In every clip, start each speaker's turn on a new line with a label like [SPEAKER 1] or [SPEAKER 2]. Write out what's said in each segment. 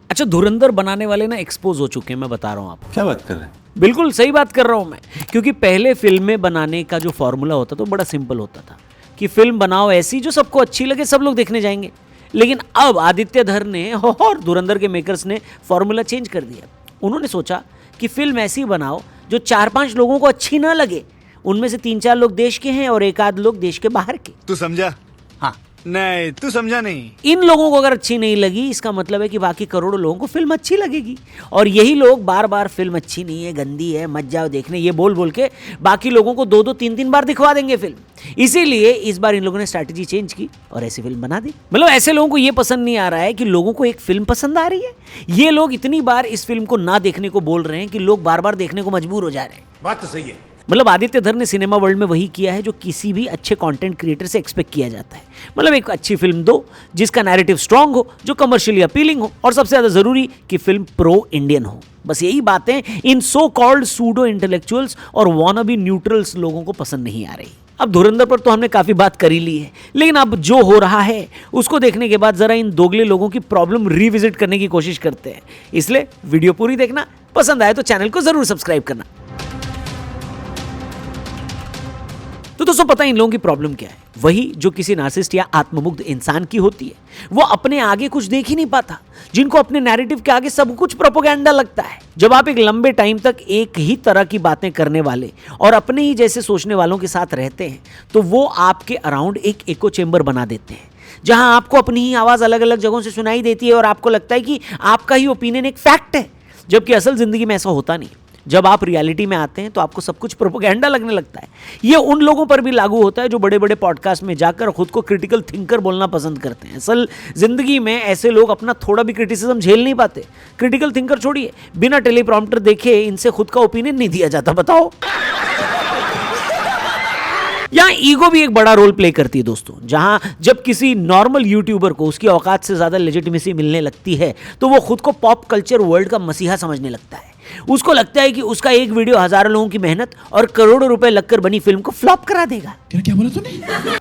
[SPEAKER 1] अच्छा, धुरंधर बनाने वाले ना एक्सपोज हो चुके हैं, मैं बता रहा हूँ आपको।
[SPEAKER 2] क्या बात कर रहे हैं?
[SPEAKER 1] बिल्कुल सही बात कर रहा हूँ मैं, क्योंकि पहले फिल्में बनाने का जो फॉर्मूला होता था वो बड़ा सिंपल होता था कि फिल्म बनाओ ऐसी जो सबको अच्छी लगे, सब लोग देखने जाएंगे। लेकिन अब आदित्य धर ने और धुरंधर के मेकर्स ने फॉर्मूला चेंज कर दिया। उन्होंने सोचा कि फिल्म ऐसी बनाओ जो 4-5 लोगों को अच्छी ना लगे, उनमें से 3-4 लोग देश के हैं और 1-आध लोग देश के बाहर के।
[SPEAKER 3] तू समझा?
[SPEAKER 1] हाँ,
[SPEAKER 3] नहीं, तू समझा नहीं।
[SPEAKER 1] इन लोगों को अगर अच्छी नहीं लगी, इसका मतलब है कि बाकी करोड़ों लोगों को फिल्म अच्छी लगेगी, और यही लोग बार बार फिल्म अच्छी नहीं है, गंदी है, मत जाओ देखने, ये बोल बोल के बाकी लोगों को 2-2, 3-3 बार दिखवा देंगे फिल्म। इसीलिए इस बार इन लोगों ने स्ट्रैटेजी चेंज की और ऐसी फिल्म बना दी। मतलब ऐसे लोगों को ये पसंद नहीं आ रहा है कि लोगों को एक फिल्म पसंद आ रही है, ये लोग इतनी बार इस फिल्म को ना देखने को बोल रहे हैं कि लोग बार बार देखने को मजबूर हो जा रहे हैं।
[SPEAKER 3] बात तो सही है।
[SPEAKER 1] मतलब आदित्य धर ने सिनेमा वर्ल्ड में वही किया है जो किसी भी अच्छे कंटेंट क्रिएटर से एक्सपेक्ट किया जाता है। मतलब एक अच्छी फिल्म दो जिसका नैरेटिव स्ट्रांग हो, जो कमर्शियली अपीलिंग हो, और सबसे ज्यादा जरूरी कि फिल्म प्रो इंडियन हो। बस यही बातें इन सो कॉल्ड सूडो इंटेलेक्चुअल्स और वॉनाबी न्यूट्रल्स लोगों को पसंद नहीं आ रही। अब धुरंधर पर तो हमने काफी बात कर ही ली है, लेकिन अब जो हो रहा है उसको देखने के बाद जरा इन दोगले लोगों की प्रॉब्लम रिविजिट करने की कोशिश करते हैं। इसलिए वीडियो पूरी देखना, पसंद आए तो चैनल को जरूर सब्सक्राइब करना। तो दोस्तों, पता है इन लोगों की प्रॉब्लम क्या है? वही जो किसी नार्सिसिस्ट या आत्ममुग्ध इंसान की होती है। वो अपने आगे कुछ देख ही नहीं पाता, जिनको अपने नैरेटिव के आगे सब कुछ प्रोपेगेंडा लगता है। जब आप एक लंबे टाइम तक एक ही तरह की बातें करने वाले और अपने ही जैसे सोचने वालों के साथ रहते हैं, तो वो आपके अराउंड एक इको चेंबर बना देते हैं, जहां आपको अपनी ही आवाज अलग अलग जगहों से सुनाई देती है और आपको लगता है कि आपका ही ओपिनियन एक फैक्ट है, जबकि असल जिंदगी में ऐसा होता नहीं। जब आप रियलिटी में आते हैं तो आपको सब कुछ प्रोपेगेंडा लगने लगता है। ये उन लोगों पर भी लागू होता है जो बड़े बड़े पॉडकास्ट में जाकर खुद को क्रिटिकल थिंकर बोलना पसंद करते हैं। असल जिंदगी में ऐसे लोग अपना थोड़ा भी क्रिटिसिज्म झेल नहीं पाते। क्रिटिकल थिंकर छोड़िए, बिना टेलीप्रॉम्प्टर देखे इनसे खुद का ओपिनियन नहीं दिया जाता। बताओ, यहाँ ईगो भी एक बड़ा रोल प्ले करती है दोस्तों। जहां जब किसी नॉर्मल यूट्यूबर को उसकी औकात से ज्यादा लेजिटिमेसी मिलने लगती है, तो वो खुद को पॉप कल्चर वर्ल्ड का मसीहा समझने लगता है। उसको लगता है कि उसका एक वीडियो हजारों लोगों की मेहनत और करोड़ों रुपए लगकर बनी फिल्म को फ्लॉप करा देगा।
[SPEAKER 2] क्या बोला तूने?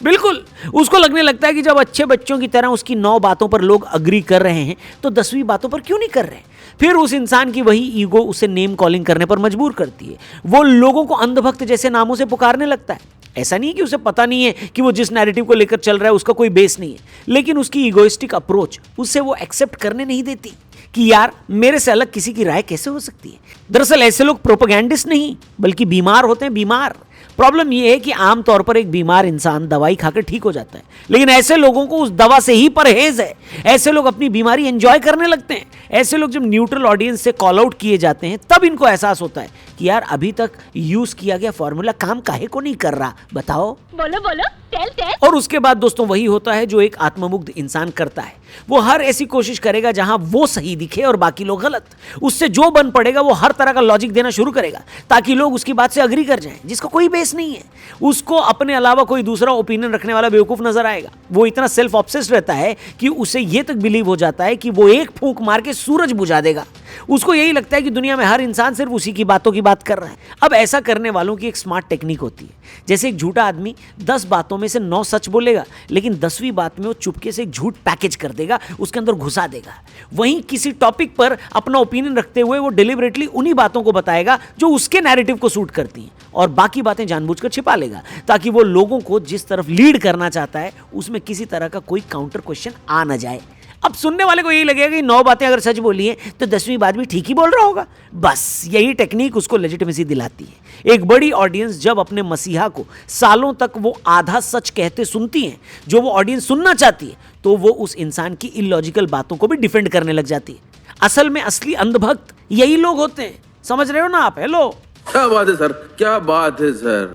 [SPEAKER 1] बिल्कुल, उसको लगने लगता है कि जब अच्छे बच्चों की तरह उसकी 9 बातों पर लोग अग्री कर रहे हैं, तो 10वीं बातों पर क्यों नहीं कर रहे? फिर उस इंसान की वही ईगो उसे नेम कॉलिंग करने पर मजबूर करती है। वो लोगों को अंधभक्त जैसे नामों से पुकारने लगता है। ऐसा नहीं है कि उसे पता नहीं है कि वो जिस नैरेटिव को लेकर चल रहा है उसका कोई बेस नहीं है, लेकिन उसकी ईगोइस्टिक अप्रोच उससे वो एक्सेप्ट करने नहीं देती कि यार मेरे से अलग किसी की राय कैसे हो सकती है। दरअसल ऐसे लोग प्रोपेगेंडिस्ट नहीं बल्कि बीमार होते हैं। बीमार प्रॉब्लम यह है कि आमतौर पर एक बीमार इंसान दवाई खाकर ठीक हो जाता है, लेकिन ऐसे लोगों को उस दवा से ही परहेज है। ऐसे लोग अपनी बीमारी एंजॉय करने लगते हैं। ऐसे लोग जब न्यूट्रल ऑडियंस से कॉल आउट किए जाते हैं, तब इनको एहसास होता है कि यार अभी तक यूज किया गया फॉर्मूला काम काहे को नहीं कर रहा। बताओ,
[SPEAKER 4] बोलो बोलो, टेल टेल।
[SPEAKER 1] और उसके बाद दोस्तों वही होता है जो एक आत्ममुग्ध इंसान करता है। वो हर ऐसी कोशिश करेगा जहां वो सही दिखे और बाकी लोग गलत। उससे जो बन पड़ेगा वो हर तरह का लॉजिक देना शुरू करेगा ताकि लोग उसकी बात से अग्री कर जाएं, जिसका कोई बेस नहीं है। उसको अपने अलावा कोई दूसरा ओपिनियन रखने वाला बेवकूफ नजर आएगा। वो इतना सेल्फ ऑब्सेस्ड रहता है कि उसे ये तक बिलीव हो जाता है कि वो एक फूंक मार के सूरज बुझा देगा। उसको यही लगता है कि दुनिया में हर इंसान सिर्फ उसी की बातों की बात कर रहा है। अब ऐसा करने वालों की एक स्मार्ट टेक्निक होती है। जैसे एक झूठा आदमी 10 बातों में से 9 सच बोलेगा, लेकिन 10वीं बात में वो चुपके से एक झूठ पैकेज कर देगा, उसके अंदर घुसा देगा। वहीं किसी टॉपिक पर अपना ओपिनियन रखते हुए वो डिलिबरेटली उन्हीं बातों को बताएगा जो उसके नैरेटिव को सूट करती हैं, और बाकी बातें जानबूझकर छिपा लेगा ताकि वो लोगों को जिस तरफ लीड करना चाहता है उसमें किसी तरह का कोई काउंटर क्वेश्चन आ ना जाए। अब सुनने वाले को यही लगेगा कि 9 बातें अगर सच बोली है तो 10वीं बात भी ठीक ही बोल रहा होगा। बस यही टेक्निक उसको लेजिटिमेसी दिलाती है। एक बड़ी ऑडियंस जब अपने मसीहा को सालों तक वो आधा सच कहते सुनती है जो वो ऑडियंस सुनना चाहती है, तो वो उस इंसान की इलॉजिकल बातों को भी डिफेंड करने लग जाती है। असल में असली अंधभक्त यही लोग होते हैं। समझ रहे हो ना आप? हेलो,
[SPEAKER 2] क्या बात है सर, क्या बात है सर।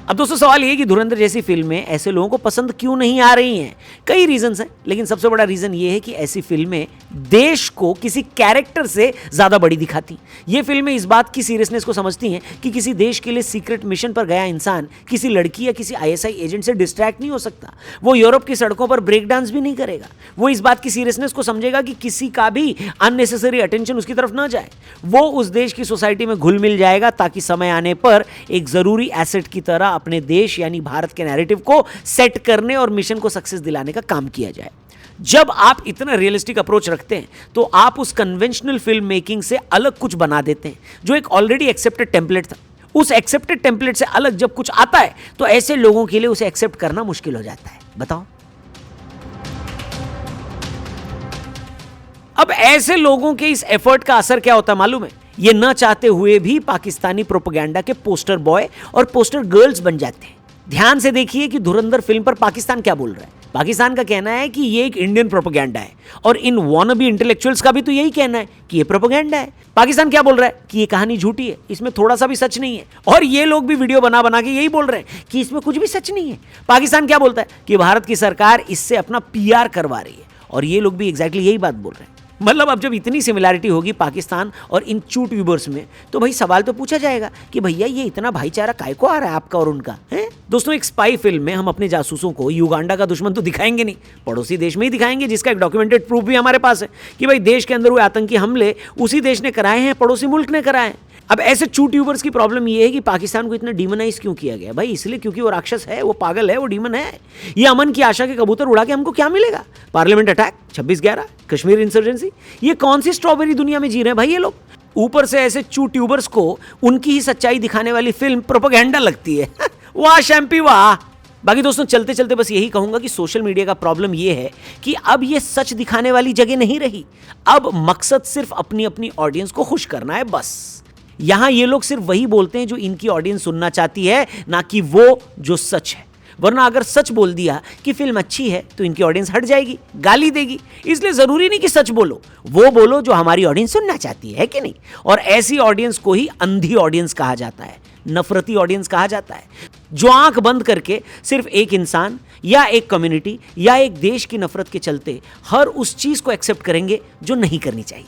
[SPEAKER 1] अब दोस्तों सवाल ये कि धुरंधर जैसी फिल्में ऐसे लोगों को पसंद क्यों नहीं आ रही हैं? कई रीजंस हैं, लेकिन सबसे बड़ा रीजन ये है कि ऐसी फिल्में देश को किसी कैरेक्टर से ज्यादा बड़ी दिखाती। ये फिल्में इस बात की सीरियसनेस को समझती हैं कि किसी देश के लिए सीक्रेट मिशन पर गया इंसान किसी लड़की या किसी आईएसआई एजेंट से डिस्ट्रैक्ट नहीं हो सकता। वो यूरोप की सड़कों पर ब्रेक डांस भी नहीं करेगा। वो इस बात की सीरियसनेस को समझेगा कि किसी का भी अननेसेसरी अटेंशन उसकी तरफ ना जाए। वो उस देश की सोसाइटी में घुल मिल जाएगा ताकि समय आने पर एक जरूरी एसेट की तरह अपने देश यानी भारत के नैरेटिव को सेट करने और मिशन को सक्सेस दिलाने का काम किया जाए। जब आप इतना रियलिस्टिक अप्रोच रखते हैं तो आप उस कन्वेंशनल फिल्म मेकिंग से अलग कुछ बना देते हैं जो एक ऑलरेडी एक्सेप्टेड टेम्पलेट था। उस एक्सेप्टेड टेम्पलेट से अलग जब कुछ आता है तो ऐसे लोगों के लिए उसे एक्सेप्ट करना मुश्किल हो जाता है। बताओ, अब ऐसे लोगों के इस एफर्ट का असर क्या होता है मालूम है? ये न चाहते हुए भी पाकिस्तानी प्रोपेगेंडा के पोस्टर बॉय और पोस्टर गर्ल्स बन जाते हैं। ध्यान से देखिए कि धुरंधर फिल्म पर पाकिस्तान क्या बोल रहा है। पाकिस्तान का कहना है कि ये एक इंडियन प्रोपेगेंडा है और इन वॉनबी इंटेलेक्चुअल्स का भी तो यही कहना है कि ये प्रोपेगेंडा है। पाकिस्तान क्या बोल रहा है कि ये कहानी झूठी है, इसमें थोड़ा सा भी सच नहीं है। और ये लोग भी वीडियो बना बना के यही बोल रहे हैं कि इसमें कुछ भी सच नहीं है। पाकिस्तान क्या बोलता है कि भारत की सरकार इससे अपना PR करवा रही है और ये लोग भी एग्जैक्टली यही बात बोल रहे हैं। मतलब अब जब इतनी सिमिलैरिटी होगी पाकिस्तान और इन चूट यूबर्स में तो भाई सवाल तो पूछा जाएगा कि भैया ये इतना भाईचारा काय को आ रहा है आपका और उनका है? दोस्तों, एक स्पाई फिल्म में हम अपने जासूसों को युगांडा का दुश्मन तो दिखाएंगे नहीं, पड़ोसी देश में ही दिखाएंगे, जिसका एक डॉक्यूमेंटेड प्रूफ भी हमारे पास है कि भाई देश के अंदर हुए आतंकी हमले उसी देश ने कराए हैं, पड़ोसी मुल्क ने कराए हैं। अब ऐसे चूट यूबर्स की प्रॉब्लम ये है कि पाकिस्तान को इतना डीमोनाइज क्यों किया गया? भाई इसलिए क्योंकि वो राक्षस है, वो पागल है, वो डीमन है। ये अमन की आशा के कबूतर उड़ा के हमको क्या मिलेगा? पार्लियामेंट अटैक, 26/11, कश्मीर इंसर्जेंसी, ये कौन सी स्ट्रॉबेरी दुनिया में जी रहे हैं भाई ये लोग? ऊपर से ऐसे चूट यूबर्स को उनकी ही सच्चाई दिखाने वाली फिल्म प्रोपेगेंडा लगती है। वाह शैम्पी वाह। बाकी दोस्तों, चलते चलते बस यही कहूंगा कि सोशल मीडिया का प्रॉब्लम यह है कि अब ये सच दिखाने वाली जगह नहीं रही। अब मकसद सिर्फ अपनी अपनी ऑडियंस को खुश करना है बस। यहां ये लोग सिर्फ वही बोलते हैं जो इनकी ऑडियंस सुनना चाहती है, ना कि वो जो सच है। वरना अगर सच बोल दिया कि फिल्म अच्छी है तो इनकी ऑडियंस हट जाएगी, गाली देगी। इसलिए जरूरी नहीं कि सच बोलो, वो बोलो जो हमारी ऑडियंस सुनना चाहती है कि नहीं? और ऐसी ऑडियंस को ही अंधी ऑडियंस कहा जाता है, नफरती ऑडियंस कहा जाता है, जो आंख बंद करके सिर्फ एक इंसान या एक कम्युनिटी या एक देश की नफरत के चलते हर उस चीज को एक्सेप्ट करेंगे जो नहीं करनी चाहिए।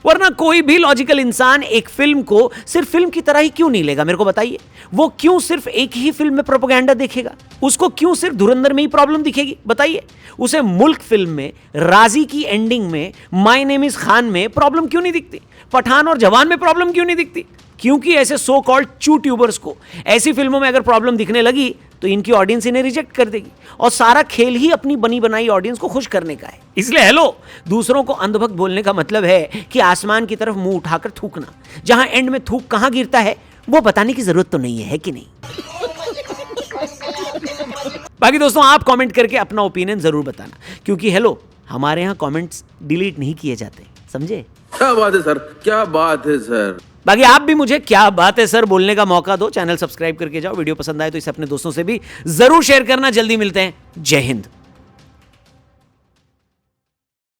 [SPEAKER 1] वरना कोई भी लॉजिकल इंसान एक फिल्म को सिर्फ फिल्म की तरह ही क्यों नहीं लेगा? मेरे को बताइए, वो क्यों सिर्फ एक ही फिल्म में प्रोपेगेंडा देखेगा? उसको क्यों सिर्फ धुरंधर में ही प्रॉब्लम दिखेगी? बताइए। उसे मुल्क फिल्म में राजी की एंडिंग में माय नेम इज खान में प्रॉब्लम क्यों नहीं दिखती? पठान और जवान में प्रॉब्लम क्यों नहीं दिखती? क्योंकि ऐसे सो कॉल्ड चूट यूबर्स को ऐसी फिल्मों में अगर प्रॉब्लम दिखने लगी तो इनकी ऑडियंस इन्हें रिजेक्ट कर देगी और सारा खेल ही अपनी बनी बनाई ऑडियंस को खुश करने का है। इसलिए हेलो, दूसरों को अंधभक्त बोलने का मतलब है कि आसमान की तरफ मुंह उठाकर थूकना, जहां एंड में थूक कहां गिरता है वो बताने की जरूरत तो नहीं है कि नहीं? बाकी दोस्तों, आप कमेंट करके अपना ओपिनियन जरूर बताना, क्योंकि हेलो, हमारे यहां कमेंट्स डिलीट नहीं किए जाते, समझे?
[SPEAKER 2] क्या बात है सर, क्या बात है सर।
[SPEAKER 1] बाकी आप भी मुझे क्या बात है सर बोलने का मौका दो। चैनल सब्सक्राइब करके जाओ। वीडियो पसंद आए तो इसे अपने दोस्तों से भी जरूर शेयर करना। जल्दी मिलते हैं। जय हिंद।